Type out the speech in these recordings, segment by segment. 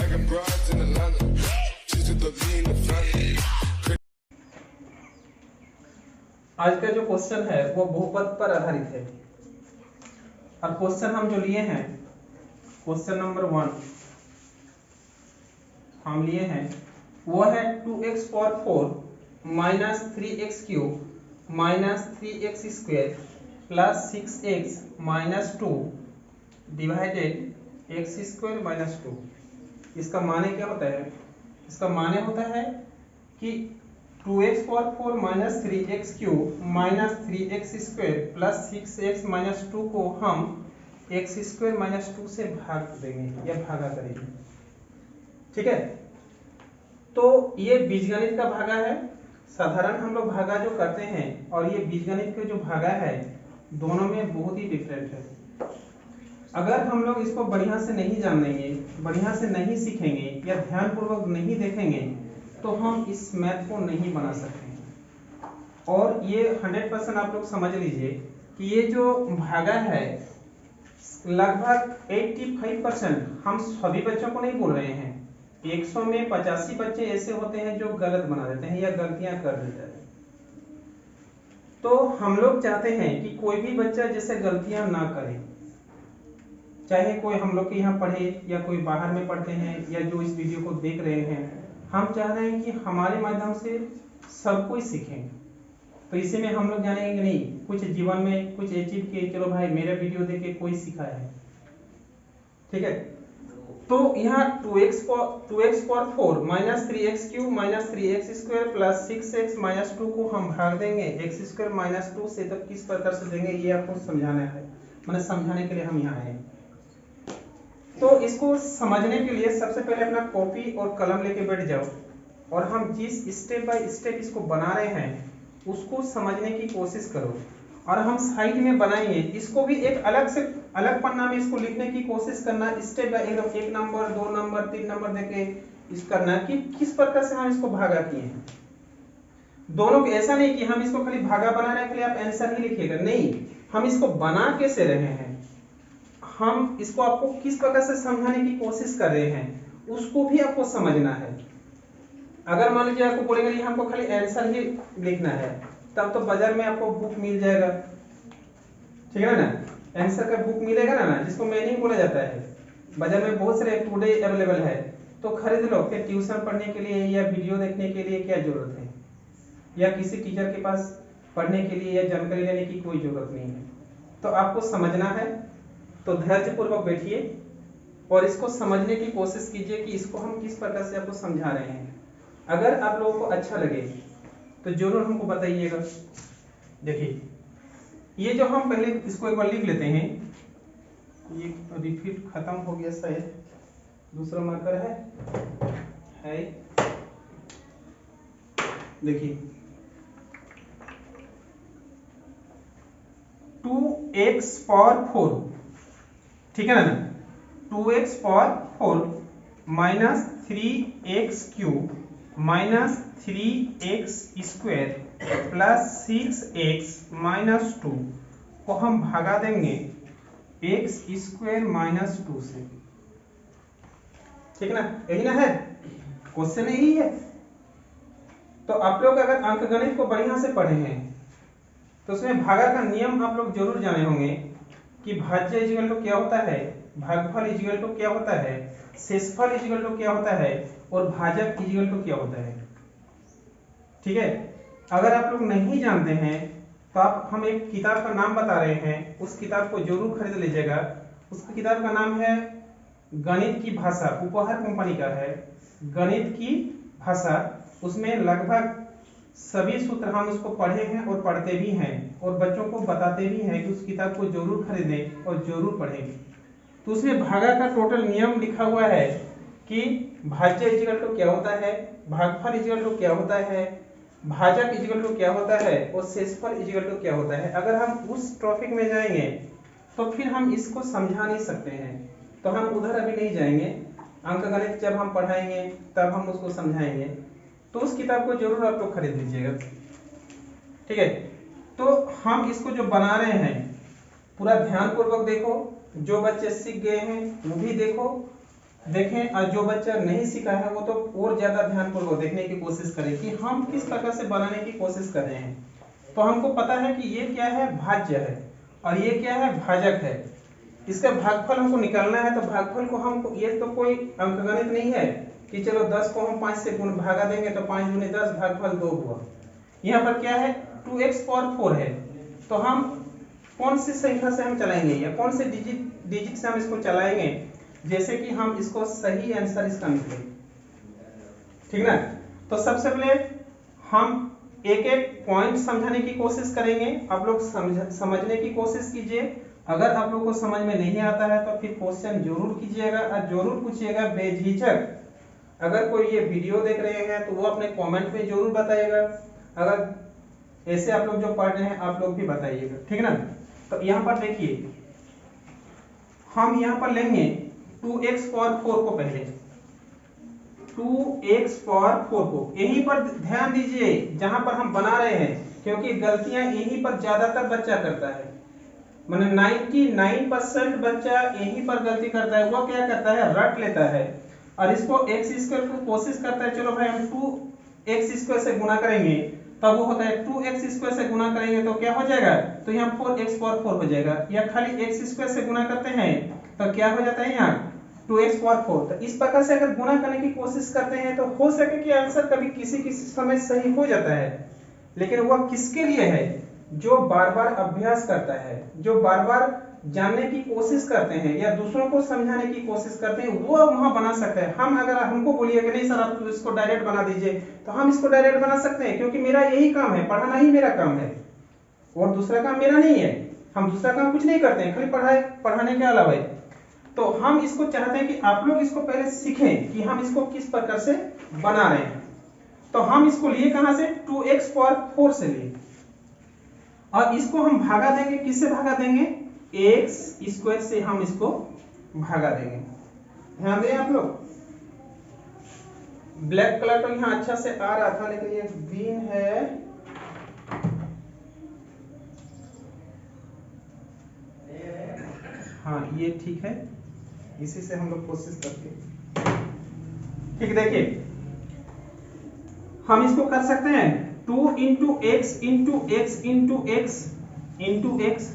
आज का जो क्वेश्चन है वो बहुपद पर आधारित है और क्वेश्चन हम जो लिए हैं क्वेश्चन नंबर 1 हम लिए हैं वो है 2x power 4 minus 3x cube minus 3x square plus 6x minus 2 divided x square minus 2। इसका माने क्या होता है? इसका माने होता है कि 2x power 4 minus 3x cube minus 3x square plus 6x minus 2 को हम x स्क्वायर माइनस 2 से भाग देंगे या भागा करेंगे। ठीक है, तो ये बीजगणित का भागा है। साधारण हम लोग भागा जो करते हैं और ये बीजगणित का जो भागा है दोनों में बहुत ही डिफरेंट है। अगर हम लोग इसको बढ़िया से नहीं जानेंगे, बढ़िया से नहीं सीखेंगे या ध्यानपूर्वक नहीं देखेंगे तो हम इस मैथ को नहीं बना सकते। और ये 100% आप लोग समझ लीजिए कि ये जो भागा है लगभग 85% हम सभी बच्चों को नहीं बोल रहे हैं, 100 में 85 बच्चे ऐसे होते हैं जो गलत बना देते हैं या गलतियां कर देते हैं। तो हम लोग चाहते हैं कि कोई भी बच्चा जैसे गलतियां ना करे, चाहे कोई हम लोग के यहाँ पढ़े या कोई बाहर में पढ़ते हैं या जो इस वीडियो को देख रहे हैं, हम चाह रहे हैं कि हमारे माध्यम से सब कोई सीखें। तो इसी में हम लोग जानेंगे कि नहीं कुछ जीवन में कुछ अचीव किए, चलो भाई मेरा वीडियो देख के कोई सीखा है। ठीक है, तो यहाँ 2x power 4 minus 3x cube minus 3x square plus 6x minus 2 को हम भाग देंगे x स्क्वायर माइनस 2 से। तब किस प्रकार से देंगे ये आपको समझाना है, मैंने समझाने के लिए हम यहाँ आए। तो इसको समझने के लिए सबसे पहले अपना कॉपी और कलम लेके बैठ जाओ और हम जिस स्टेप बाय स्टेप इसको बना रहे हैं उसको समझने की कोशिश करो। और हम साइड में बनाएंगे इसको भी एक अलग पन्ना में इसको लिखने की कोशिश करना, स्टेप बाय एकदम 1 नंबर 2 नंबर 3 नंबर देके इस करना कि किस प्रकार से हम इसको भागा किए हैं। दोनों को ऐसा नहीं कि हम इसको खाली भागा बनाने के लिए आप आंसर ही लिखिएगा, नहीं, हम इसको बना कैसे रहे हैं, हम इसको आपको किस प्रकार से समझाने की कोशिश कर रहे हैं उसको भी आपको समझना है। अगर मान लीजिए आपको बोलेंगे हमको खाली आंसर ही लिखना है तब तो बाजार में आपको बुक मिल जाएगा, ठीक है ना, आंसर का बुक मिलेगा ना जिसको मीनिंग बोला जाता है। बाजार में बहुत सारे टुडे अवेलेबल है तो खरीद लो। फिर ट्यूशन पढ़ने के लिए या वीडियो देखने के लिए क्या जरूरत है, या किसी टीचर के पास पढ़ने के लिए या जानकारी लेने की कोई जरूरत नहीं है। तो आपको समझना है तो धैर्यपूर्वक बैठिए और इसको समझने की कोशिश कीजिए कि इसको हम किस प्रकार से आपको समझा रहे हैं। अगर आप लोगों को अच्छा लगे तो जरूर हमको बताइएगा। देखिए ये जो हम पहले इसको एक बार लिख लेते हैं, ये रिफिल खत्म हो गया शायद, दूसरा मार्कर है। देखिए 2x पावर 4, ठीक है ना, 2x power 4 minus 3x cube minus 3x square plus 6x minus 2 को हम भागा देंगे x स्क्वायर माइनस 2 से। ठीक ना, यही ना है क्वेश्चन, यही है। तो आप लोग अगर अंकगणित को बढ़िया से पढ़े हैं तो उसमें भागा का नियम आप लोग जरूर जाने होंगे कि भाज्य इक्वल टू क्या होता है, भागफल इक्वल टू क्या होता है, शेषफल इक्वल टू क्या होता है और भाजक इक्वल टू क्या होता है। ठीक है, अगर आप लोग नहीं जानते हैं तो हम एक किताब का नाम बता रहे हैं, उस किताब को जरूर खरीद लीजिएगा। उस किताब का नाम है गणित की भाषा, उपहार कंपनी का है, गणित की भाषा। उसमें लगभग सभी सूत्र हम उसको पढ़े हैं और पढ़ते भी हैं और बच्चों को बताते भी हैं कि उस किताब को जरूर खरीदें और जरूर पढ़ें। तो उसमें भागा का टोटल नियम लिखा हुआ है कि भाज्य इक्वल टू क्या होता है, भागफल इक्वल टू क्या होता है, भाजक इक्वल टू क्या होता है और शेषफल इक्वल टू क्या होता है। अगर हम उस टॉपिक में जाएंगे तो फिर हम इसको समझा नहीं सकते हैं, तो हम उधर अभी नहीं जाएंगे। अंकगणित जब हम पढ़ाएंगे तब हम उसको समझाएंगे। तो उस किताब को जरूर आप लोग खरीद लीजिएगा। ठीक है, तो हम इसको जो बना रहे हैं पूरा ध्यान पूर्वक देखो, जो बच्चे सीख गए हैं वो भी देखो, देखें, और जो बच्चा नहीं सीखा है वो तो और ज्यादा ध्यानपूर्वक देखने की कोशिश करे कि हम किस प्रकार से बनाने की कोशिश कर रहे हैं। तो हमको पता है कि ये क्या है, भाज्य है, और ये क्या है, भाजक है। इसका भागफल हमको निकालना है, तो भागफल को हमको, ये तो कोई अंकगणित नहीं है कि चलो 10 को हम 5 से गुण भागा देंगे तो 5 दूनी 10, भागफल 2 हुआ। यहाँ पर क्या है, 2x पावर 4 है। तो हम कौन सी संख्या से हम चलाएंगे, या कौन से डिजिट से हम इसको चलाएंगे, जैसे कि हम इसको सही आंसर इसका निकले, ठीक ना। तो सबसे पहले हम एक एक पॉइंट समझाने की कोशिश करेंगे, आप लोग समझने की कोशिश कीजिए। अगर आप लोग को समझ में नहीं आता है तो फिर क्वेश्चन जरूर कीजिएगा और जरूर पूछिएगा बेझिझक। अगर कोई ये वीडियो देख रहे हैं तो वो अपने कमेंट में जरूर बताइएगा। अगर ऐसे आप लोग जो पढ़ रहे हैं आप लोग भी बताइएगा, ठीक ना। तो यहाँ पर देखिए, हम यहाँ पर लेंगे 2x पावर 4 को, पहले 2x पावर 4 को यहीं पर ध्यान दीजिए जहां पर हम बना रहे हैं, क्योंकि गलतियां यहीं पर ज्यादातर बच्चा करता है। माने 99% बच्चा यहीं पर गलती करता है। वो क्या करता है, रट लेता है और इसको x स्क्वायर को कोशिश करता है, चलो भाई हम 2x स्क्वायर से गुणा करेंगे, तब वो होता है 2x स्क्वायर से गुणा करेंगे तो क्या हो जाएगा, तो यहाँ 4x पावर 4 हो जाएगा। या खाली x स्क्वायर से गुणा करते हैं तो क्या हो जाता है, यहाँ 2x पावर 4। तो इस प्रकार से अगर गुणा करने की कोशिश करते हैं तो हो सके कि आंसर कभी किसी किसी समय सही हो जाता है, लेकिन वह किसके लिए है, जो बार बार अभ्यास करता है, जो बार बार जानने की कोशिश करते हैं या दूसरों को समझाने की कोशिश करते हैं, वो वहां बना सकते हैं। हम अगर हमको बोलिए कि नहीं सर आप इसको डायरेक्ट बना दीजिए, तो हम इसको डायरेक्ट बना सकते हैं, क्योंकि मेरा यही काम है, पढ़ाना ही मेरा काम है और दूसरा काम मेरा नहीं है। हम दूसरा काम कुछ नहीं करते हैं, खाली पढ़ाने के अलावा। तो हम इसको चाहते हैं कि आप लोग इसको पहले सीखें कि हम इसको किस प्रकार से बना रहे हैं। तो हम इसको लिए कहां से, 2x पावर 4 से लिए, और इसको हम भागा देंगे, किससे भागा देंगे, x स्क्वायर से हम इसको भागा देंगे। ध्यान दें आप लोग, ब्लैक कलर तो यहाँ अच्छा से आ रहा था, लेकिन ये ग्रीन है, हाँ ये ठीक है, इसी से हम लोग कोशिश करते हैं। ठीक, देखिए हम इसको कर सकते हैं 2 into x into x into x into x.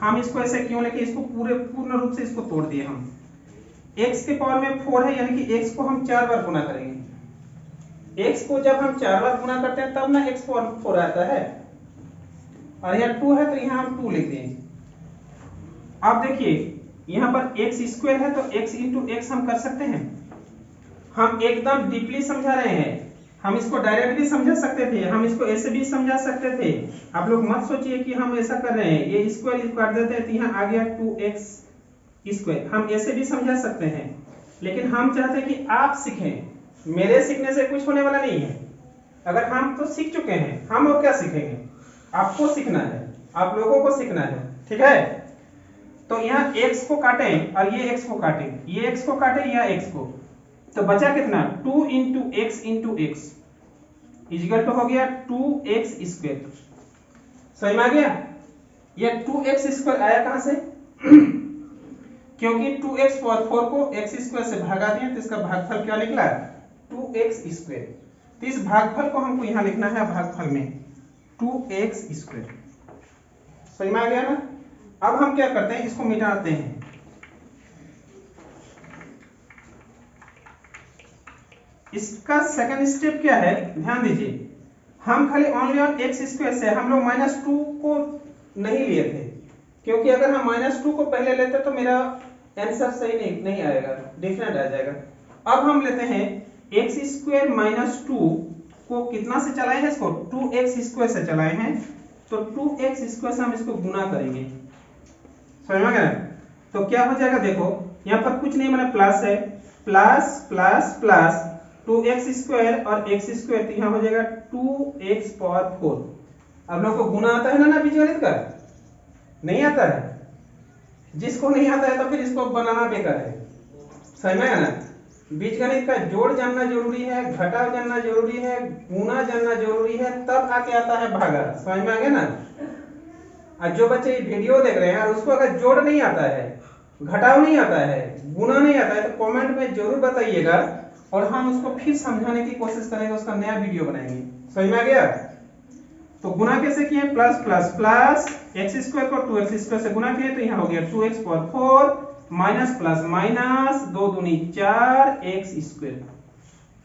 हम इसको ऐसे क्यों लेके इसको पूर्ण रूप से इसको तोड़ दिए हम। x के पावर में 4 है, यानी कि x को हम 4 बार गुना करेंगे। x को जब हम 4 बार गुना करते हैं तब ना x पावर 4 आता है, और यहाँ 2 है तो यहाँ हम 2 लिख देंगे। अब देखिए यहाँ पर x स्क्वायर है तो x इंटू एक्स हम कर सकते हैं। हम एकदम डीपली समझा रहे हैं, हम इसको डायरेक्ट भी समझा सकते थे, हम इसको ऐसे भी समझा सकते थे। आप लोग मत सोचिए कि हम ऐसा कर रहे हैं, ये स्क्वायर काट देते हैं तो यहाँ आ गया 2x स्क्वायर। हम ऐसे भी समझा सकते हैं, लेकिन हम चाहते हैं कि आप सीखें। मेरे सीखने से कुछ होने वाला नहीं है। अगर हम तो सीख चुके हैं, हम और क्या सीखेंगे, आपको सीखना है, आप लोगों को सीखना है, ठीक है। तो यहाँ x को काटें और ये x को काटें, ये x को काटें या x को, तो बचा कितना, 2 into x into x equal to हो गया 2x स्क्वायर। समझ में आ गया, ये 2x स्क्वायर आया कहां से क्योंकि 2x पावर 4 को x स्क्वायर से भागा दिया, तो इसका भागफल क्या निकला, 2x स्क्वायर। तो इस भागफल को हमको यहां लिखना है, भागफल में 2x स्क्वायर। समझ में आ गया ना। अब हम क्या करते हैं, इसको मिटाते हैं। इसका सेकंड स्टेप क्या है, ध्यान दीजिए, हम खाली ओनली ऑन x स्क्वायर से हम लोग -2 को नहीं लिए थे, क्योंकि अगर हम -2 को पहले लेते तो मेरा आंसर सही नहीं आएगा, डिफरेंट आ जाएगा। अब हम लेते हैं x स्क्वायर -2 को कितना से चलाए हैं, इसको 2x स्क्वायर से चलाए हैं, तो 2x स्क्वायर से हम इसको गुना करेंगे। समझ में गया। तो क्या हो जाएगा, देखो यहाँ पर कुछ नहीं, मैंने प्लस है, plus plus plus 2x square और x स्क्वायर, तो यहाँ हो जाएगा 2x पावर 4। अब लोग को गुना आता है ना बीजगणित का, नहीं आता है, जिसको नहीं आता है तो फिर इसको बनाना बेकार है। समझ में ना, बीजगणित का जोड़ जानना जरूरी है, घटाव जानना जरूरी है, गुना जानना जरूरी है, तब आके आता है भागा। समझ में आ गया ना। और जो बच्चे वीडियो देख रहे हैं और उसको अगर जोड़ नहीं आता है, घटाव नहीं आता है, गुना नहीं आता है तो कमेंट में जरूर बताइएगा और हम उसको फिर समझाने की कोशिश करेंगे, उसका नया वीडियो बनाएंगे। समझ में आ गया? तो गुना कैसे किए, plus plus plus x square को 2x स्क्वायर से गुना किए तो यहाँ हो गया 2x power 4 minus plus minus 2 दूनी 4 x स्क्वायर,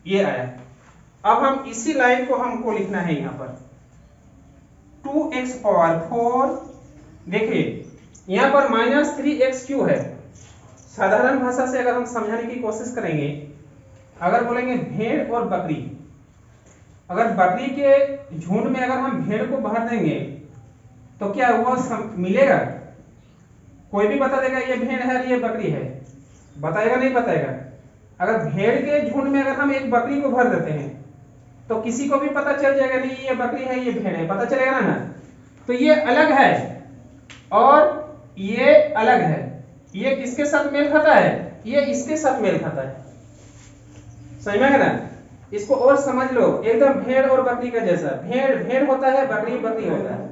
ये आया। अब हम इसी लाइन को हमको लिखना है यहाँ पर 2x पावर 4, देखिए यहाँ पर माइनस 3x क्यों है। साधारण भाषा से अगर हम समझाने की कोशिश करेंगे, अगर बोलेंगे भेड़ और बकरी, अगर बकरी के झुंड में अगर हम भेड़ को भर देंगे तो क्या हुआ मिलेगा? कोई भी बता देगा ये भेड़ है ये बकरी है, बताएगा नहीं बताएगा? अगर भेड़ के झुंड में अगर हम एक बकरी को भर देते हैं तो किसी को भी पता चल जाएगा नहीं ये बकरी है ये भेड़ है, पता चलेगा ना। तो ये अलग है और ये अलग है, ये किसके साथ मेल खाता है, ये इसके साथ मेल खाता है। समझ में आ गया ना? इसको और समझ लो, एकदम भेड़ और बकरी का जैसा। भेड़ भेड़ होता है, बकरी बकरी होता है,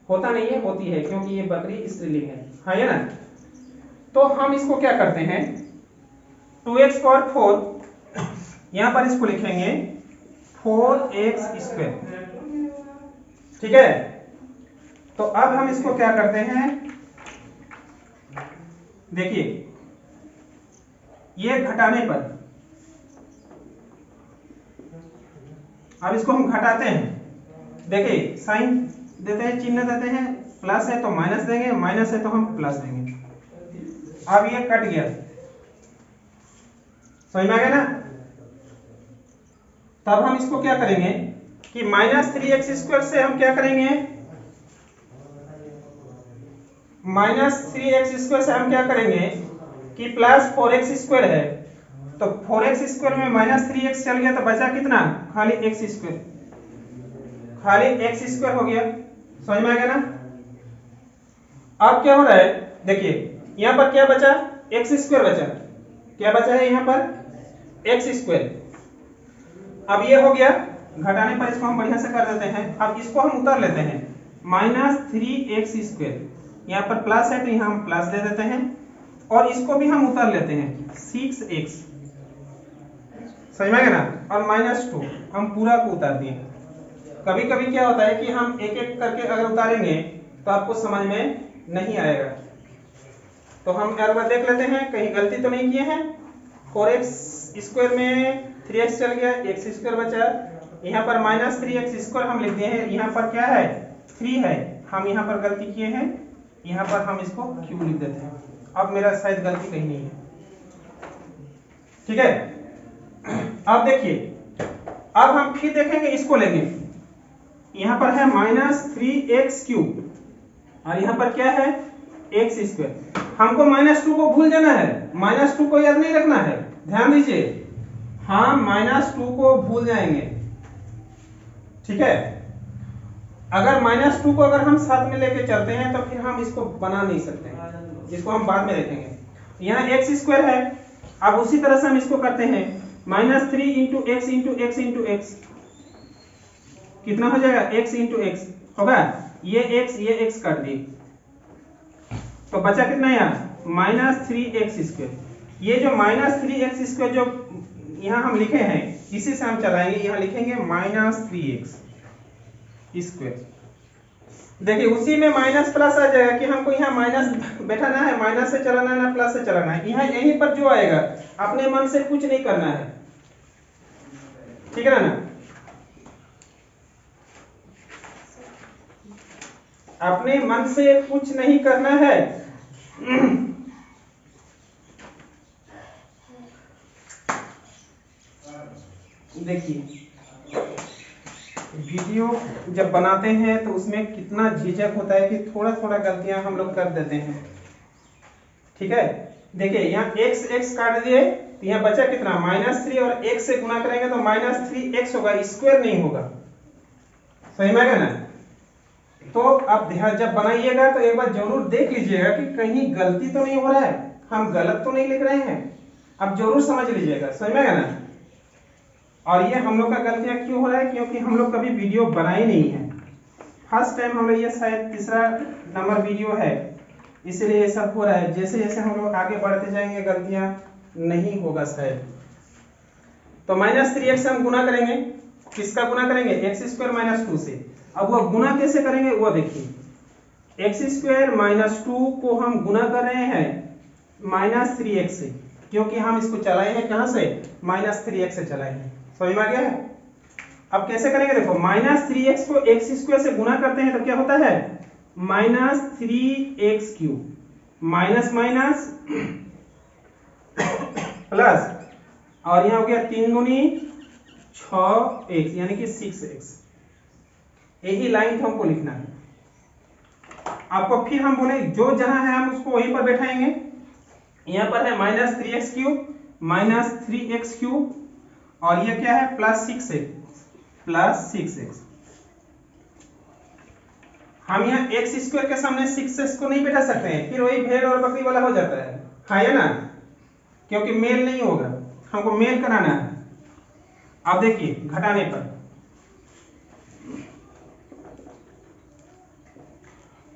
होता नहीं है, होती है, क्योंकि ये बकरी स्त्रीलिंग है, हाँ ये ना। तो हम इसको क्या करते हैं 2x पावर 4, यहां पर इसको लिखेंगे 4x स्क्वायर, ठीक है। तो अब हम इसको क्या करते हैं, देखिए ये घटाने पर, अब इसको हम घटाते हैं, देखिए साइन देते हैं, चिन्ह देते हैं, प्लस है तो माइनस देंगे, माइनस है तो हम प्लस देंगे। अब ये कट गया, समझ में आ गया ना। तब हम इसको क्या करेंगे कि माइनस 3x स्क्वायर से हम क्या करेंगे, माइनस 3x स्क्वायर से हम क्या करेंगे कि प्लस 4x स्क्वायर है, तो 4x स्क्वायर में माइनस 3x चल गया तो बचा कितना, खाली x स्क्वायर, खाली x स्क्वायर हो गया। समझ में आ गया ना। अब क्या हो रहा है, देखिए यहां पर क्या बचा, x स्क्वायर बचा, क्या बचा है यहां पर x स्क्वायर। अब ये हो गया, घटाने पर इसको हम बढ़िया से कर देते हैं। अब इसको हम उतार लेते हैं, माइनस 3x स्क्वायर, यहाँ पर प्लस है तो यहाँ हम प्लस दे देते हैं, और इसको भी हम उतार लेते हैं 6x, समझ में आ गया ना। और माइनस 2 हम पूरा को उतार दिए। कभी कभी क्या होता है कि हम एक एक करके अगर उतारेंगे तो आपको समझ में नहीं आएगा, तो हम एक बार देख लेते हैं कहीं गलती तो नहीं किए हैं। 4x स्क्वायर में 3x चल गया, x स्क्वायर बचा, यहाँ पर माइनस 3x स्क्वायर हम लिख दिए हैं, यहाँ पर क्या है 3 है, हम यहाँ पर गलती किए हैं, यहाँ पर हम इसको q लिख देते हैं। अब मेरा शायद गलती कहीं नहीं है, ठीक है। अब देखिए, अब हम फिर देखेंगे, इसको लेंगे, यहाँ पर है माइनस 3x क्यूब और यहाँ पर क्या है x स्क्वायर। हमको माइनस 2 को भूल जाना है, माइनस 2 को याद नहीं रखना है, ध्यान दीजिए, हम माइनस 2 को भूल जाएंगे, ठीक है। अगर माइनस 2 को अगर हम साथ में लेके चलते हैं तो फिर हम इसको बना नहीं सकते, इसको हम बाद में देखेंगे। यहाँ x स्क्वायर है, अब उसी तरह से हम इसको करते हैं minus 3 into x into x into x, कितना हो जाएगा x इंटू एक्स होगा, ये x काट दिए तो बचा कितना यहाँ माइनस 3x स्क्वायर। ये जो माइनस 3x स्क्वायर जो यहाँ हम लिखे हैं इसी से हम चलाएंगे, यहाँ लिखेंगे माइनस 3x स्क्वायर। देखिए उसी में माइनस प्लस आ जाएगा कि हमको यहाँ माइनस बैठाना है, माइनस से चलाना है ना प्लस से चलाना है, यहाँ यहीं पर जो आएगा अपने मन से कुछ नहीं करना है, ठीक है ना। अपने मन से कुछ नहीं करना है। देखिए वीडियो जब बनाते हैं तो उसमें कितना झिझक होता है कि थोड़ा थोड़ा गलतियां हम लोग कर देते हैं, ठीक है। देखिए यहाँ x काट दिए तो यहाँ बचा कितना माइनस 3 और x से गुना करेंगे तो माइनस 3x होगा, स्क्वायर नहीं होगा, सही में है ना। तो अब ध्यान जब बनाइएगा तो एक बार जरूर देख लीजिएगा कि कहीं गलती तो नहीं हो रहा है, हम गलत तो नहीं लिख रहे हैं, अब जरूर समझ लीजिएगा, समझ में है ना। और ये हम लोग का गलतियां क्यों हो रहा है, क्योंकि हम लोग कभी वीडियो बनाए नहीं है, फर्स्ट टाइम हम लोग, ये शायद तीसरा नंबर वीडियो है इसलिए ये सब हो रहा है। जैसे जैसे हम लोग आगे बढ़ते जाएंगे गलतियां नहीं होगा शायद। तो -3x से हम गुना करेंगे, किसका गुना करेंगे, x² - 2 से। अब वो गुना कैसे करेंगे वो देखिए, x² - 2 को हम गुना कर रहे हैं -3x से, क्योंकि हम इसको चलाए हैं कहां से, -3x से चलाए हैं। समझ में आ गया है। अब कैसे करेंगे देखो, -3x को x² से गुना करते हैं तो क्या होता है, -3x³ माइनस माइनस प्लस, और यहाँ हो गया 3 दूनी 6x यानी कि 6x। यही लाइन हमको लिखना है। आपको फिर हम बोले जो जहां है हम उसको वहीं पर बैठाएंगे। यहाँ पर है -3x³ -3x³ और ये क्या है +6x। हम यहाँ x² के सामने 6x को नहीं बैठा सकते हैं, फिर वही भेड़ और बकरी वाला हो जाता है ना, क्योंकि मेल नहीं होगा, हमको मेल कराना है। अब देखिए घटाने पर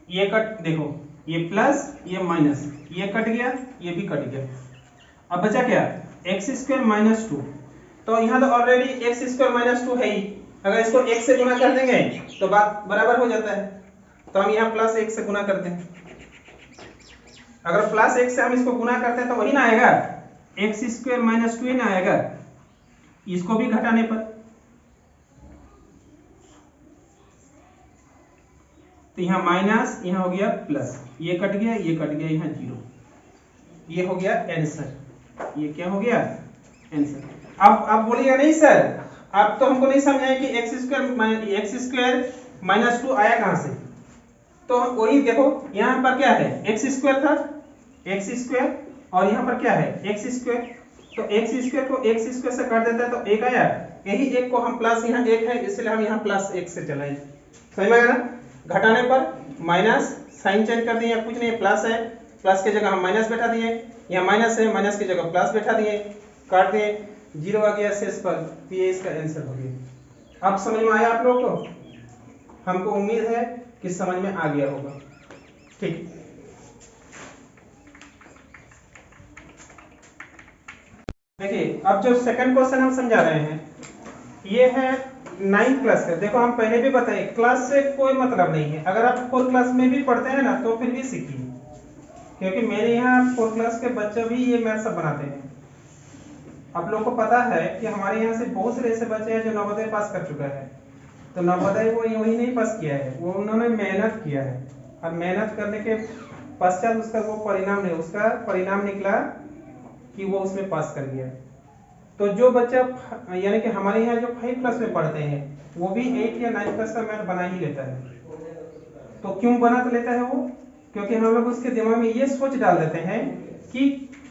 ये कट, देखो ये प्लस ये माइनस, ये कट गया ये भी कट गया। अब बचा क्या, x² - 2। तो यहाँ तो ऑलरेडी x² - 2 है ही, अगर इसको x से गुना कर देंगे तो बात बराबर हो जाता है। तो हम यहाँ +1 से गुना करते हैं। अगर +1 से हम इसको गुना करते हैं तो वही ना आएगा, x² - 2 ही ना आएगा। इसको भी घटाने पर तो यहाँ माइनस, यहाँ हो गया प्लस, ये कट गया ये कट गया, यहाँ 0। ये हो गया आंसर। ये क्या हो गया, आंसर। अब बोलिएगा नहीं सर, आप तो हमको नहीं समझाए कि x² - 2 आया कहां से। तो वही देखो यहाँ पर क्या है, x² था, x² और यहाँ पर क्या है x²। तो x² को x² से काट देता है तो 1 आया, यही 1 को हम प्लस, यहाँ 1 है इसलिए हम यहाँ +1 से चलाएं। समझ में आया ना। घटाने पर माइनस, साइन चेंज कर दिए, कुछ नहीं, प्लस है, प्लस की जगह हम माइनस बैठा दिए, यहाँ माइनस है, माइनस की जगह प्लस बैठा दिए, काट दिए, 0 आ गया शेष पर। तो ये इसका आंसर हो गया। अब समझ में आया आप लोग को, हमको उम्मीद है कि समझ में आ गया होगा। ठीक, देखिए अब जो सेकंड क्वेश्चन हम समझा रहे हैं ये है 9th क्लास का। देखो हम पहले भी बताए क्लास से कोई मतलब नहीं है, अगर आप 4th क्लास में भी पढ़ते हैं ना तो फिर भी सीखिए, क्योंकि मेरे यहाँ 4th क्लास के बच्चे भी ये मैथ सब बनाते हैं। आप लोग को पता है कि हमारे यहाँ से बहुत से ऐसे बच्चे हैं जो नवोदय पास कर चुका है। तो नवोदय वो वही नहीं पास किया है, वो उन्होंने मेहनत किया है, और मेहनत करने के पश्चात उसका वो परिणाम नहीं, उसका परिणाम निकला कि वो उसमें पास कर गया। तो जो बच्चा यानी कि हमारे यहाँ जो 5 क्लास में पढ़ते हैं वो भी 8 या 9 क्लास का मैथ बना ही लेता है। तो क्यों बना लेता है वो, क्योंकि हम लोग उसके दिमाग में ये सोच डाल देते हैं कि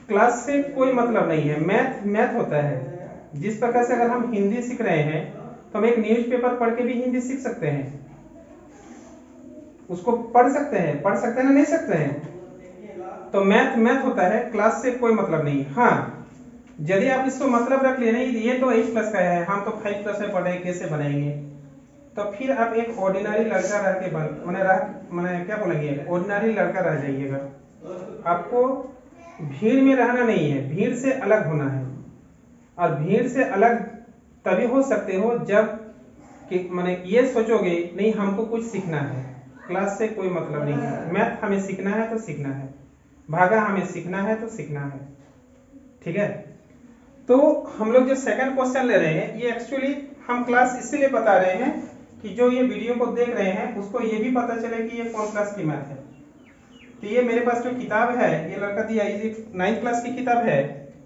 क्लास से कोई मतलब नहीं है, मैथ मैथ होता है। जिस प्रकार से अगर हम हिंदी सीख रहे हैं तो हम एक न्यूज़पेपर पढ़ के भी हिंदी सीख सकते हैं, उसको पढ़ सकते हैं ना, नहीं सकते हैं। तो मैथ मैथ होता है, क्लास से कोई मतलब नहीं। हाँ, यदि आप इसको मतलब रख लेना ये तो 8 प्लस का है, हम तो 5 प्लस में पढ़े, कैसे बनाएंगे, तो फिर आप एक ऑर्डिनरी लड़का रह के मैंने क्या बोलेंगे, ऑर्डिनरी लड़का रह जाइएगा। आपको भीड़ में रहना नहीं है, भीड़ से अलग होना है। और भीड़ से अलग तभी हो सकते हो जब कि मैंने ये सोचोगे नहीं हमको कुछ सीखना है, क्लास से कोई मतलब नहीं है, मैथ हमें सीखना है तो सीखना है, भागा हमें सीखना है तो सीखना है। ठीक है, तो हम लोग जो सेकंड क्वेश्चन ले रहे हैं ये एक्चुअली हम क्लास इसलिए बता रहे हैं कि जो ये वीडियो को देख रहे हैं उसको ये भी पता चले कि ये कौन क्लास की मैथ है। तो ये मेरे पास जो किताब है ये लड़का दिया, ये 9th क्लास की किताब है,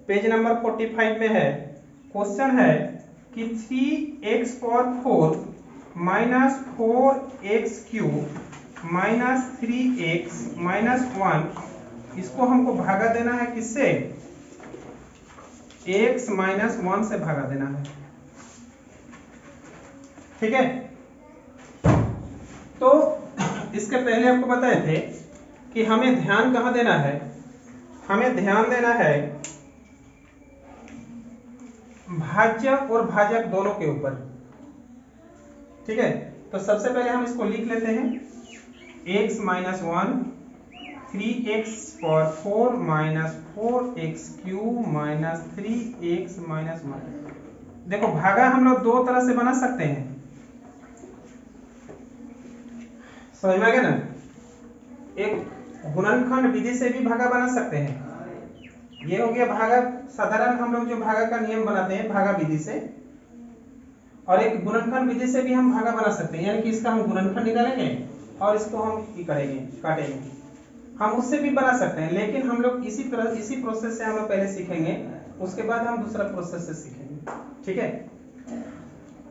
पेज नंबर 45 में है। क्वेश्चन है कि 3x⁴ minus 4x³ minus 3x minus 1, इसको हमको भागा देना है किससे, x माइनस 1 से भागा देना है। ठीक है, तो इसके पहले आपको बताए थे कि हमें ध्यान कहां देना है, हमें ध्यान देना है भाज्य और भाजक दोनों के ऊपर। ठीक है, तो सबसे पहले हम इसको लिख लेते हैं, x minus 1 3x power 4 minus 4x cube minus 3x minus 1। देखो भागा हम लोग दो तरह से बना सकते हैं, समझ में आ गया ना। एक गुणनखंड विधि से भी भागा बना सकते हैं, ये हो गया भागा साधारण हम लोग जो भागा का नियम बनाते हैं भागा विधि से, और एक गुणनखंड विधि से भी हम भागा बना सकते हैं, यानी कि इसका हम गुणनखंड निकालेंगे और इसको हम ये करेंगे काटेंगे, हम उससे भी बना सकते हैं। लेकिन हम लोग इसी तरह इसी प्रोसेस से हम लोग पहले सीखेंगे, उसके बाद हम दूसरा प्रोसेस से सीखेंगे, ठीक है।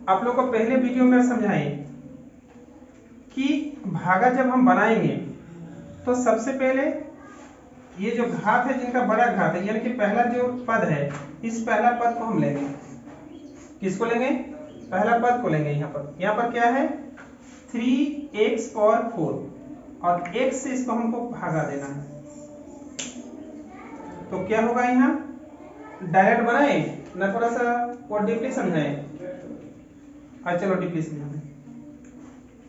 आप लोग को पहले वीडियो में समझाएं कि भागा जब हम बनाएंगे तो सबसे पहले ये जो घात है, जिनका बड़ा घात है, यानी कि पहला जो पद है, इस पहला पद को हम लेंगे। किसको लेंगे? पहला पद को लेंगे। यहाँ पर क्या है? 3x पावर 4 और x से इसको हमको भागा देना है। तो क्या होगा? यहाँ डायरेक्ट बनाए ना, थोड़ा सा और डीपली समझाएं। अच्छा चलो डीपली समझाएं।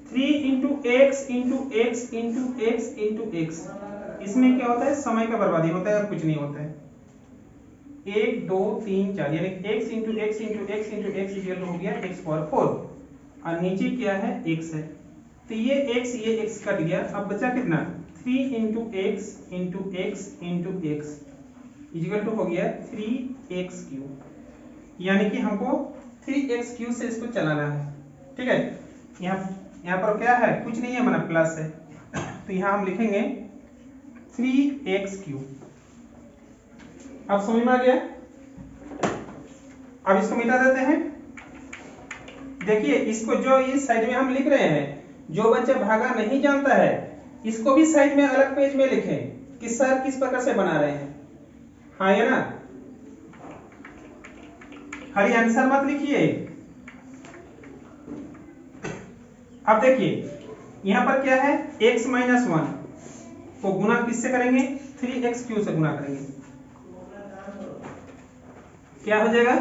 3 into x into x into x into x, इसमें क्या होता है? समय का बर्बादी होता है और कुछ नहीं होता है। 1 2 3 4 यानी x into x into x into x equal हो गया x पावर 4 और नीचे क्या है? x है। तो ये x कट गया। अब बचा कितना? 3 into x into x into x equal to हो गया 3x क्यूब, यानी कि हमको 3x क्यूब से इसको चलाना है, ठीक है। यहाँ पर क्या है? कुछ नहीं है, माना प्लस है, तो यहाँ हम लिखेंगे 3x क्यूब। अब समझ में आ गया? अब इसको मिटा देते हैं। देखिए इसको जो इस साइड में हम लिख रहे हैं, जो बच्चा भागा नहीं जानता है इसको भी साइड में अलग पेज में लिखें कि सर किस प्रकार से बना रहे हैं। हाँ या ना? खाली आंसर मत लिखिए। अब देखिए यहां पर क्या है? x माइनस 1 को गुना किससे करेंगे? 3x क्यूब से गुना करेंगे। क्या हो जाएगा?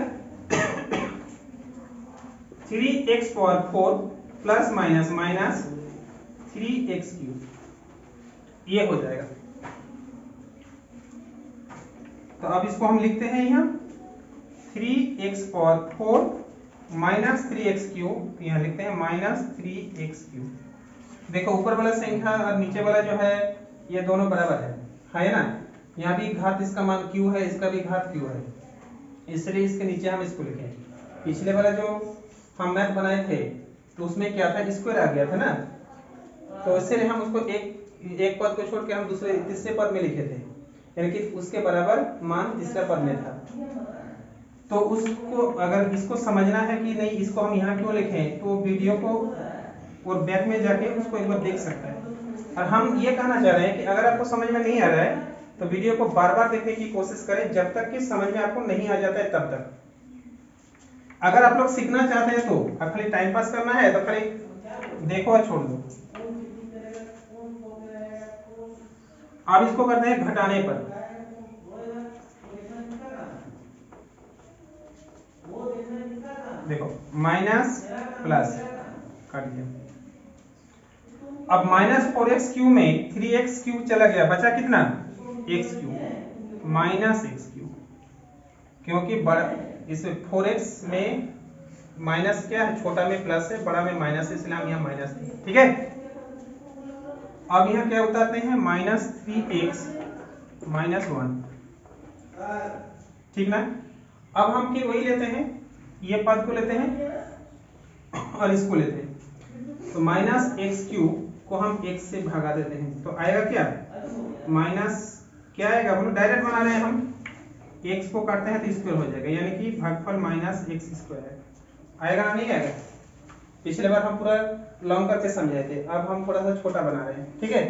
3x power 4 plus minus minus 3x cube, ये हो जाएगा। तो अब इसको हम लिखते हैं यहाँ 3x power 4 minus 3x cube, यहाँ लिखते हैं माइनस 3x क्यूब। देखो ऊपर वाला संख्या और नीचे वाला जो है ये दोनों बराबर है ना। यहाँ भी घात इसका मान q है, इसका भी घात q है, इसलिए इसके नीचे हम इसको लिखें। पिछले वाला जो हम मैथ बनाए थे तो उसमें क्या था? स्क्वायर आ गया था ना, तो इसलिए हम उसको एक पद को छोड़ के हम दूसरे तीसरे पद में लिखे थे, यानी कि उसके बराबर मान तीसरा पद में था। तो उसको अगर इसको समझना है कि नहीं इसको हम यहाँ क्यों लिखें, तो वीडियो को और बैक में जाके उसको एक बार देख सकता है। और हम ये कहना चाह रहे हैं कि अगर आपको समझ में नहीं आ रहा है तो वीडियो को बार बार देखने की कोशिश करें, जब तक कि समझ में आपको नहीं आ जाता है तब तक। अगर आप लोग सीखना चाहते हैं तो अब खाली टाइम पास करना है तो खाली देखो और छोड़ दो। अब इसको करते हैं घटाने पर। देखो माइनस प्लस काट दिया। अब माइनस 4x क्यूब में 3x क्यूब चला गया, बचा कितना? x cube minus x cube, क्योंकि बड़ा इस 4x में माइनस क्या है? छोटा में प्लस है, बड़ा में माइनस है, इसलिए हम यहाँ माइनस है, ठीक है। अब यहाँ क्या उतारते हैं? माइनस 3x माइनस 1, ठीक ना। अब हम फिर वही लेते हैं, ये पद को लेते हैं और इसको लेते हैं, तो माइनस एक्स क्यूब को हम x से भागा देते हैं, तो आएगा क्या? माइनस क्या आएगा? बोलो, डायरेक्ट बना रहे हैं हम, x को काटते हैं तो स्क्वायर हो जाएगा, यानी कि भागफल माइनस एक्स स्क्वायर है। आएगा ना? नहीं आएगा? पिछले बार हम पूरा लॉन्ग करके समझाए थे, अब हम थोड़ा सा छोटा बना रहे हैं, ठीक है।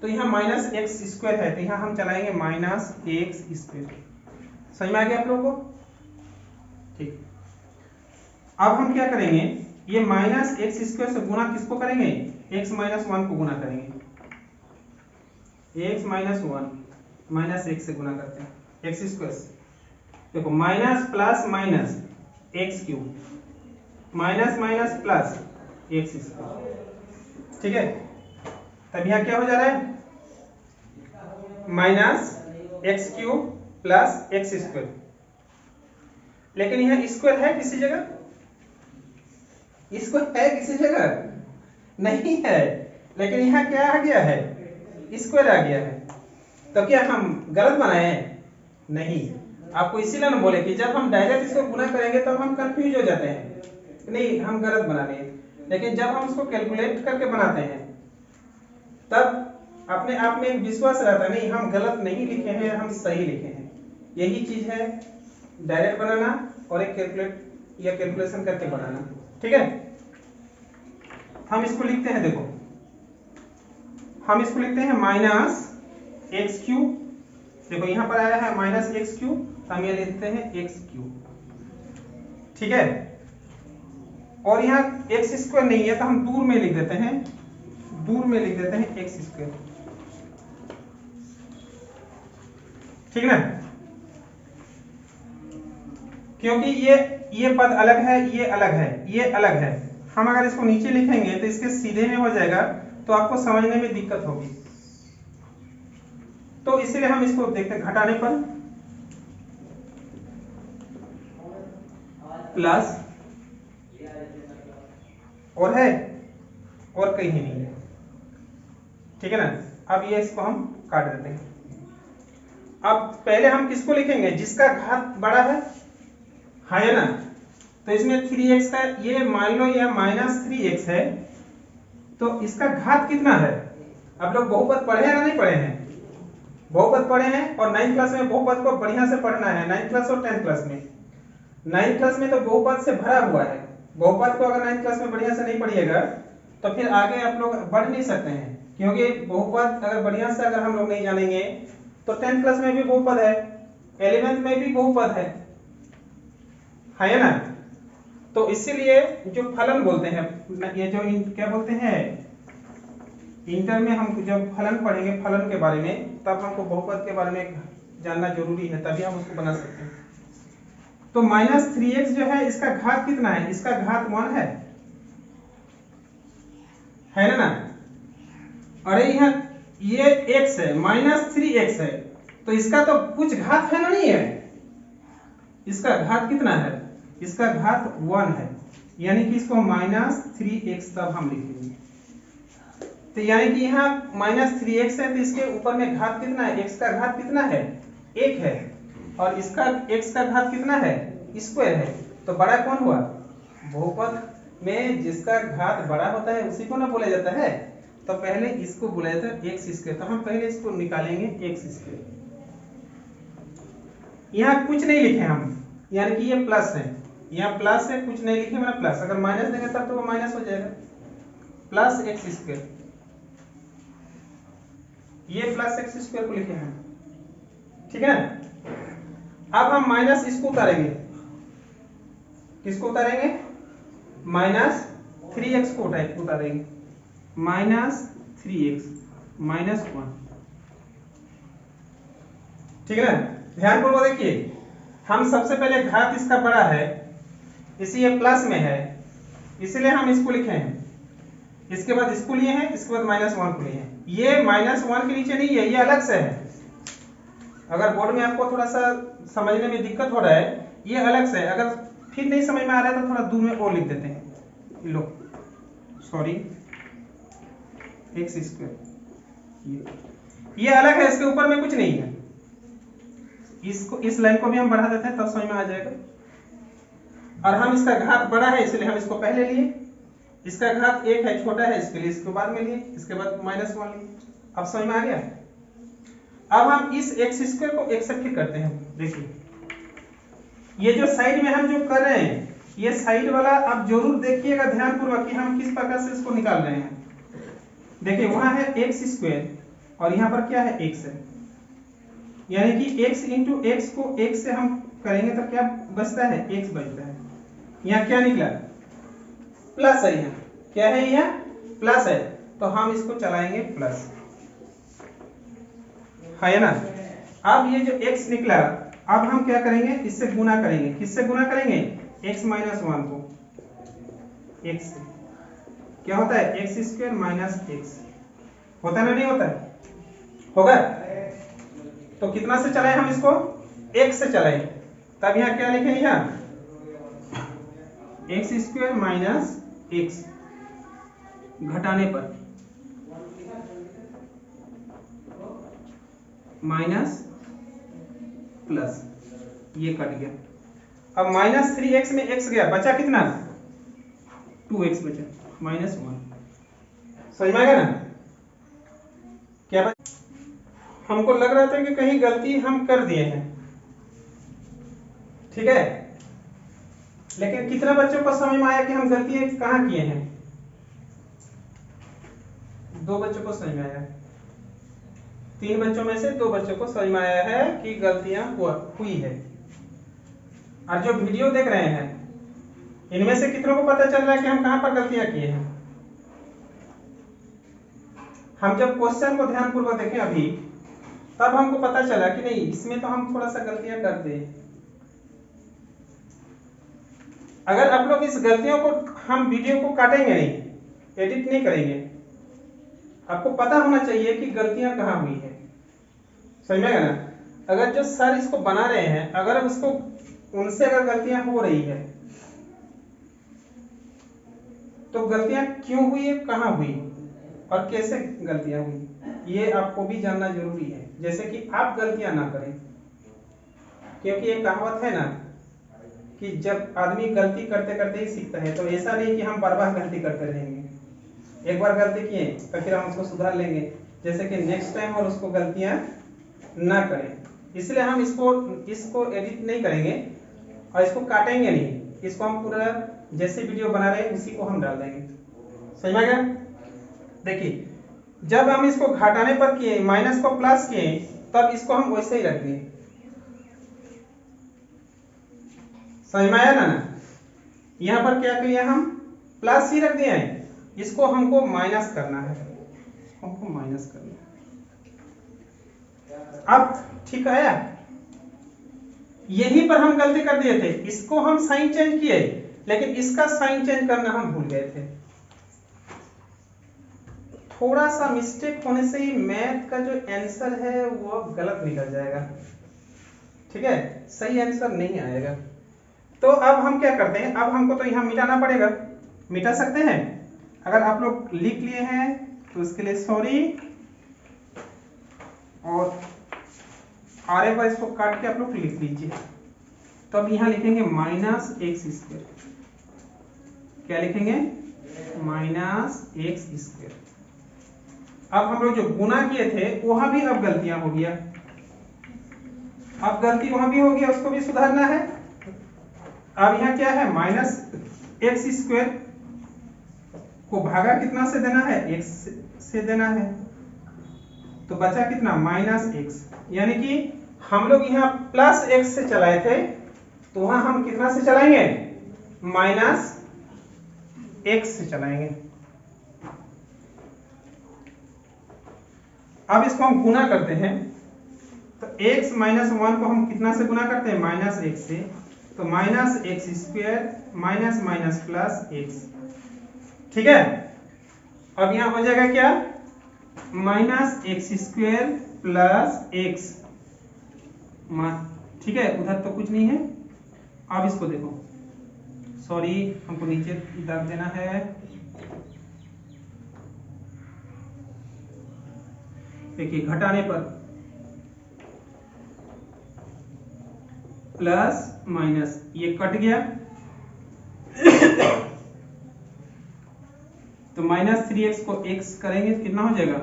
तो यहाँ माइनस एक्स स्क्वायर है, तो यहाँ हम चलाएंगे माइनस एक्स स्क्वायर। समझ में आ गया आप लोगों को? ठीक। अब हम क्या करेंगे? ये माइनस एक्स स्क्वायर से गुना किसको करेंगे? एक्स माइनस 1 को गुना करेंगे। एक्स माइनस 1 माइनस एक्स से गुना करते हैं, एक्स स्क्वायर से। देखो minus plus minus x cube minus minus plus x square, ठीक है। तब यहाँ क्या हो जा रहा है? Minus x cube plus x square. लेकिन यहाँ स्क्वायर है किसी जगह? स्क्वायर है किसी जगह? नहीं है। लेकिन यहाँ क्या आ गया है? स्क्वायर आ गया है। तो क्या हम गलत बनाए? नहीं। आपको इसीलिए ना बोले कि जब हम डायरेक्ट इसको गुना करेंगे तब हम कंफ्यूज हो जाते हैं, नहीं हम गलत बना रहे हैं। लेकिन जब हम उसको कैलकुलेट करके बनाते हैं तब अपने आप में एक विश्वास रहता है, नहीं हम गलत नहीं लिखे हैं, हम सही लिखे हैं। यही चीज है डायरेक्ट बनाना और एक कैलकुलेट या कैलकुलेशन करके बनाना। ठीक है, हम इसको लिखते हैं, देखो हम इसको लिखते हैं माइनस एक्स क्यूब। देखो यहां पर आया है माइनस एक्स क्यूब, तो हम ये लिखते हैं एक्स क्यूब। ठीक है, और यहाँ एक्स स्क्वायर नहीं है तो हम दूर में लिख देते हैं, दूर में लिख देते हैं एक्स स्क्वायर। ठीक ना, क्योंकि ये पद अलग है, ये अलग है, ये अलग है। हम अगर इसको नीचे लिखेंगे तो इसके सीधे में हो जाएगा, तो आपको समझने में दिक्कत होगी। तो इसलिए हम इसको देखते हैं, घटाने पर प्लस और है और कहीं नहीं है। ठीक है ना, अब ये इसको हम काट देते हैं। अब पहले हम किसको लिखेंगे? जिसका घात बड़ा है ना। तो इसमें 3x का ये मान लो यह माइनस 3x है, तो इसका घात कितना है? आप लोग बहुपद पढ़े हैं या नहीं पढ़े हैं? बहुपद पढ़े हैं, और 9th क्लास में बहुपद को बढ़िया से पढ़ना है। 9th क्लास और 10th क्लास में, 9th क्लास में तो बहुपद से भरा हुआ है। बहुपद को अगर 9th क्लास में बढ़िया से नहीं पढ़िएगा तो फिर आगे आप लोग बढ़ नहीं सकते हैं, क्योंकि बहुपद अगर बढ़िया से अगर हम लोग नहीं जानेंगे तो 10th क्लास में भी बहुपद है, 11th में भी बहुपद है ना। तो इसीलिए जो फलन बोलते हैं, ये जो क्या बोलते हैं, इंटर में हम जब फलन पढ़ेंगे, फलन के बारे में, तब हमको बहुपद के बारे में जानना जरूरी है, तभी हम उसको बना सकते हैं। तो माइनस 3x जो है इसका घात कितना है? इसका घात 1 है ना। अरे यहाँ ये x है, माइनस 3x है, तो इसका तो कुछ घात है ना, नहीं है? इसका घात कितना है? इसका घात 1 है, यानी कि इसको माइनस 3x तब हम लिखेंगे। तो यानी कि यहाँ माइनस 3x है, तो इसके ऊपर में घात कितना है? x का घात कितना है? 1 है, और इसका x का घात कितना है? स्क्वायर है। तो बड़ा कौन हुआ? बहुपद में जिसका घात बड़ा होता है उसी को ना बोला जाता है। तो पहले इसको बोला जाता है एक्स स्क्वायर। तो हम पहले इसको निकालेंगे एक्स स्क्वायर। यहाँ कुछ नहीं लिखे हम, यानी कि ये प्लस है, यहाँ प्लस है, कुछ नहीं लिखे मैंने प्लस। अगर माइनस देंगे तब तो वो माइनस हो जाएगा, प्लस एक्स स्क्वायर। ये प्लस एक्स स्क्वायर को लिखे हैं, ठीक है। अब हम माइनस इसको उतारेंगे, किसको उतारेंगे? माइनस 3x को उतारेंगे, माइनस 3x माइनस 1। ठीक है ना, ध्यानपूर्वक देखिए। हम सबसे पहले घात इसका बड़ा है, इसी ये प्लस में है, इसलिए हम इसको लिखे हैं। इसके बाद इसको लिए हैं, इसके बाद माइनस 1 को लिए हैं। ये माइनस 1 के नीचे नहीं है, ये अलग से है। अगर बोर्ड में आपको थोड़ा सा समझने में दिक्कत हो रहा है, ये अलग से है। अगर फिर नहीं समझ में आ रहा है तो थोड़ा दूर में और लिख देते हैं। लो सॉरी, एक्स स्क्वायर ये अलग है, इसके ऊपर में कुछ नहीं है। इसको इस लाइन को भी हम बढ़ा देते हैं, तब समझ में आ जाएगा। और हम इसका घात बड़ा है इसलिए हम इसको पहले लिए, इसका घात 1 है, छोटा है, इसके लिए इसको बाद में लिए, इसके बाद माइनस 1 लिए। अब समझ में आ गया। अब हम इस एक्स स्क्वायर को 1 से फिर करते हैं। देखिए ये जो साइड में हम जो कर रहे हैं, ये साइड वाला आप जरूर देखिएगा ध्यानपूर्वक कि हम किस प्रकार से इसको निकाल रहे हैं। देखिए वहां है एक्स स्क्वायर और यहाँ पर क्या है? x है, यानी कि x इंटू एक्स को 1 से हम करेंगे तो क्या बचता है? x बचता है। यहाँ क्या निकला? प्लस है। यहाँ क्या है? यहाँ प्लस है, तो हम इसको चलाएंगे प्लस, है ना। अब ये जो x निकला, अब हम क्या करेंगे? इससे गुना करेंगे। किससे गुना करेंगे? x माइनस 1 को x से। क्या होता है? एक्स स्क्वायर माइनस एक्स होता है ना, नहीं होता है? होगा। तो कितना से चलाए हम इसको, x से चलाए, तब यहाँ क्या लिखेंगे, यहाँ एक्स स्क्वायर माइनस एक्स घटाने पर माइनस प्लस, ये कट गया। अब माइनस 3x में x गया, बचा कितना, 2x बचा, -1। समझ में आएगा ना क्या बचा? हमको लग रहा था कि कहीं गलती हम कर दिए हैं, ठीक है, लेकिन कितना बच्चों को समझ में आया कि हम गलती कहाँ किए हैं? 2 बच्चों को समझ में आया, 3 बच्चों में से 2 बच्चों को समझ में आया है कि गलतियां हुई है। और जो वीडियो देख रहे हैं इनमें से कितनों को पता चल रहा है कि हम कहां पर गलतियां किए हैं? हम जब क्वेश्चन को ध्यानपूर्वक देखें अभी, तब हमको पता चला कि नहीं, इसमें तो हम थोड़ा सा गलतियां करते हैं। अगर आप लोग इस गलतियों को, हम वीडियो को काटेंगे नहीं, एडिट नहीं करेंगे, आपको पता होना चाहिए कि गलतियां कहां हुई है। समझ में आएगा ना? अगर जो सर इसको बना रहे हैं, अगर उसको उनसे अगर गलतियां हो रही है, तो गलतियां क्यों हुई है, कहां हुई और कैसे गलतियां हुई, ये आपको भी जानना जरूरी है, जैसे कि आप गलतियां ना करें। क्योंकि एक कहावत है ना कि जब आदमी गलती करते करते ही सीखता है, तो ऐसा नहीं कि हम बार बार गलती करते रहेंगे। एक बार गलती किए तो फिर हम उसको सुधार लेंगे, जैसे कि नेक्स्ट टाइम और उसको गलतियां ना करें। इसलिए हम इसको एडिट नहीं करेंगे और इसको काटेंगे नहीं, इसको हम पूरा जैसे वीडियो बना रहे हैं उसी को हम डाल देंगे। समझ में आ गया? देखिए, जब हम इसको घटाने पर किए, माइनस को प्लस किए, तब इसको हम वैसे ही रख दिए। समझ में आया ना? यहां पर क्या किया, हम प्लस ही रख दिए हैं, इसको हमको माइनस करना है, हमको माइनस करना है। अब ठीक आया? यहीं पर हम गलती कर दिए थे, इसको हम साइन चेंज किए, लेकिन इसका साइन चेंज करना हम भूल गए थे। थोड़ा सा मिस्टेक होने से ही मैथ का जो आंसर है वो गलत निकल जाएगा, ठीक है, सही आंसर नहीं आएगा। तो अब हम क्या करते हैं, अब हमको तो यहाँ मिटाना पड़ेगा, मिटा सकते हैं। अगर आप लोग लिख लिए हैं तो उसके लिए सॉरी, और आर पर इसको काट के आप लोग लिख लीजिए। तो अब यहाँ लिखेंगे माइनस एक्स स्क्वायर, क्या लिखेंगे, माइनस एक्स स्क्वायर। अब हम लोग जो गुना किए थे वहां भी अब गलतियां हो गया, अब गलती वहां भी हो गया, उसको भी सुधारना है। अब यहाँ क्या है, माइनस एक्स स्क्वायर को भागा कितना से देना है, एक्स से देना है, तो बचा कितना, माइनस एक्स। यानी कि हम लोग यहाँ प्लस एक्स से चलाए थे, तो वहां हम कितना से चलाएंगे, माइनस एक्स से चलाएंगे। अब इसको हम गुना करते हैं, तो x माइनस 1 को हम कितना से गुना करते हैं, माइनस एक्स से, तो minus x square minus minus plus x, ठीक है। अब यहां हो जाएगा क्या, minus x square plus x, ठीक है, उधर तो कुछ नहीं है। अब इसको देखो, सॉरी हमको नीचे दाग देना है, देखिए घटाने पर प्लस माइनस ये कट गया, तो माइनस 3x को x करेंगे तो कितना हो जाएगा,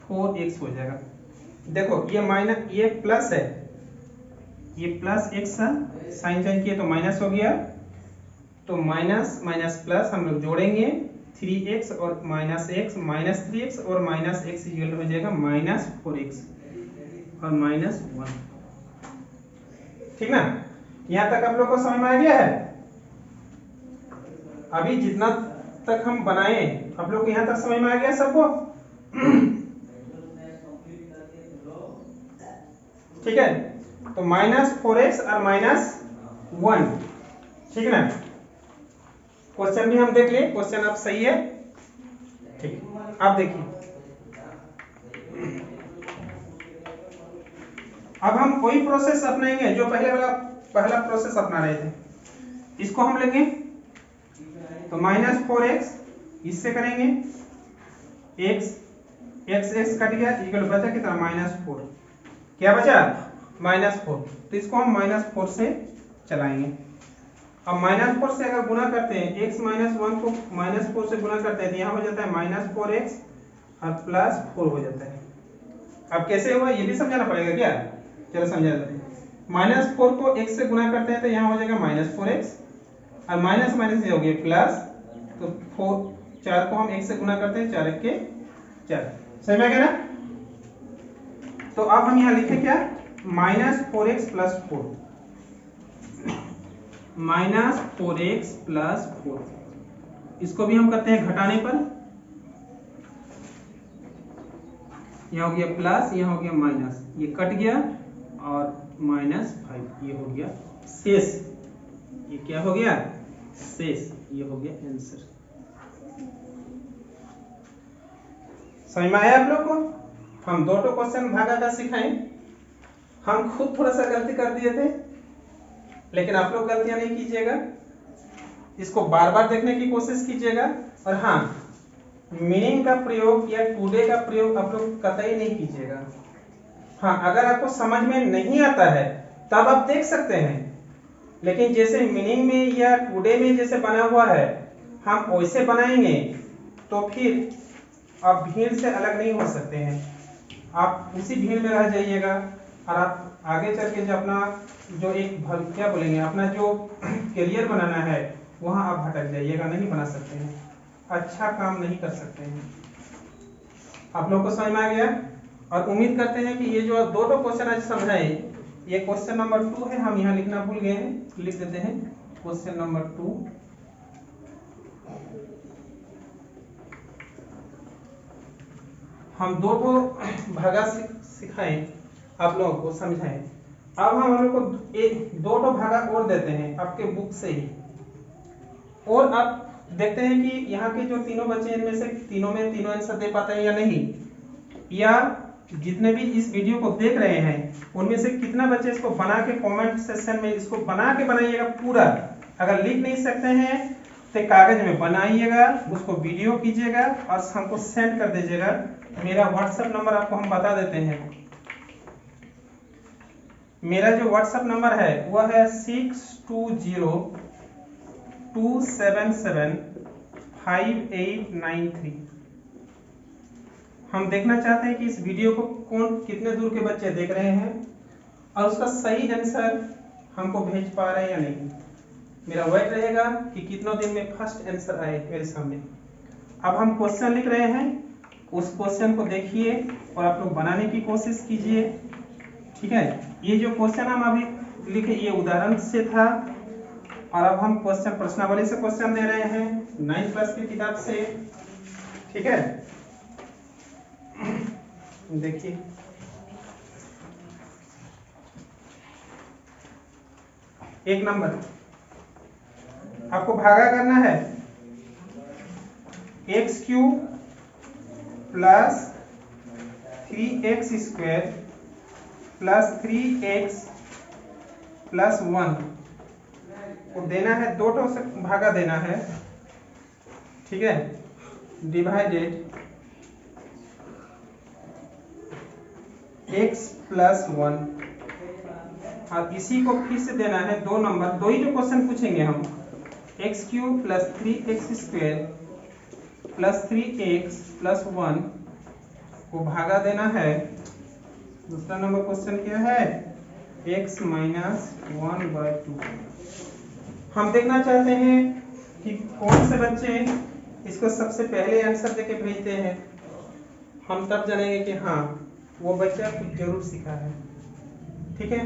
4x हो जाएगा। देखो ये माइनस, ये प्लस है, ये प्लस x साइन चेंज किए तो माइनस हो गया, तो माइनस माइनस प्लस हम लोग जोड़ेंगे, 3x और माइनस x, माइनस 3x और माइनस x इक्वल हो जाएगा माइनस 4x और माइनस 1, ठीक ना। यहां तक आप लोग को समझ में आ गया है? अभी जितना तक हम बनाए आप लोग को यहां तक समझ में आ गया सबको? ठीक है, तो माइनस 4x और माइनस 1, ठीक ना। क्वेश्चन भी हम देख लिए, क्वेश्चन अब सही है, ठीक। अब देखिए अब हम वही प्रोसेस अपनाएंगे जो पहला प्रोसेस अपना रहे थे। इसको हम लेंगे तो -4x इससे करेंगे x कट गया इक्वल बचा कितना -4। क्या बचा -4। तो इसको हम -4 से चलाएंगे। अब -4 से अगर गुना करते हैं x - 1 को -4 से गुना करते हैं तो यहाँ हो जाता है -4x और +4 हो जाता है। अब कैसे हुआ ये भी समझाना पड़ेगा क्या। चलो समझा देते हैं। -4 को x से गुना करते हैं तो यहाँ हो जाएगा -4x और माइनस माइनस हो गया प्लस। तो 4 को हम 1 से गुना करते हैं 4 1 के 4। समझ में आ गया ना। तो अब हम यहाँ लिखें क्या -4x + 4 -4x + 4। इसको भी हम करते हैं घटाने पर। यहाँ हो गया प्लस यहाँ हो गया माइनस ये कट गया और -5 ये हो गया शेष। ये क्या हो गया शेष। ये हो गया आंसर। समझ में आया आप लोग को। हम दो क्वेश्चन भागाकार सिखाएं। हम खुद थोड़ा सा गलती कर दिए थे लेकिन आप लोग गलतियां नहीं कीजिएगा। इसको बार बार देखने की कोशिश कीजिएगा। और हाँ मीनिंग का प्रयोग या टुडे का प्रयोग आप लोग कतई नहीं कीजिएगा। हाँ अगर आपको समझ में नहीं आता है तब आप देख सकते हैं, लेकिन जैसे मीनिंग में या टुडे में जैसे बना हुआ है हम वैसे बनाएंगे तो फिर आप भीड़ से अलग नहीं हो सकते हैं। आप उसी भीड़ में रह जाइएगा और आप आगे चल के जो अपना जो एक क्या बोलेंगे अपना जो करियर बनाना है वहां आप भटक जाइएगा, नहीं बना सकते हैं, अच्छा काम नहीं कर सकते हैं। आप लोग को समझ में आ गया। और उम्मीद करते हैं कि ये जो दो क्वेश्चन आज समझाए ये क्वेश्चन नंबर 2 है। हम यहाँ लिखना भूल गए हैं, लिख देते हैं क्वेश्चन नंबर 2। हम दो भागा सिखाएं आप लोगों को समझाएं। अब हम लोग को एक दो भागा और देते हैं आपके बुक से ही। और आप देखते हैं कि यहाँ के जो तीनों बच्चे इनमें से तीनों में तीनों आंसर दे पाते हैं या नहीं, या जितने भी इस वीडियो को देख रहे हैं उनमें से कितना बच्चे इसको बना के कमेंट सेक्शन में इसको बना के बनाइएगा पूरा। अगर लिख नहीं सकते हैं तो कागज में बनाइएगा, उसको वीडियो कीजिएगा और हमको सेंड कर दीजिएगा। मेरा व्हाट्सएप नंबर आपको हम बता देते हैं। मेरा जो व्हाट्सएप नंबर है वह है 6202775893। हम देखना चाहते हैं कि इस वीडियो को कौन कितने दूर के बच्चे देख रहे हैं और उसका सही आंसर हमको भेज पा रहे हैं या नहीं। मेरा वेट रहेगा कि कितनों दिन में फर्स्ट आंसर आए मेरे सामने। अब हम क्वेश्चन लिख रहे हैं, उस क्वेश्चन को देखिए और आप लोग बनाने की कोशिश कीजिए। ठीक है, ये जो क्वेश्चन हम अभी लिखे ये उदाहरण से था और अब हम क्वेश्चन प्रश्नावली से क्वेश्चन दे रहे हैं 9th क्लास की किताब से। ठीक है, देखिए एक नंबर आपको भागा करना है x³ + 3x² + 3x + 1 को देना है, दो से भागा देना है। ठीक है, डिवाइडेड x + 1 और इसी को फिर से देना है दो नंबर, दो ही जो क्वेश्चन पूछेंगे हम x³ + 3x² + 3x + 1 को भागा देना है। दूसरा नंबर क्वेश्चन क्या है x - 1/2। हम देखना चाहते हैं कि कौन से बच्चे इसको सबसे पहले आंसर देके भेजते हैं। हम तब जानेंगे कि हाँ वो बच्चा कुछ जरूर सीखा है। ठीक है।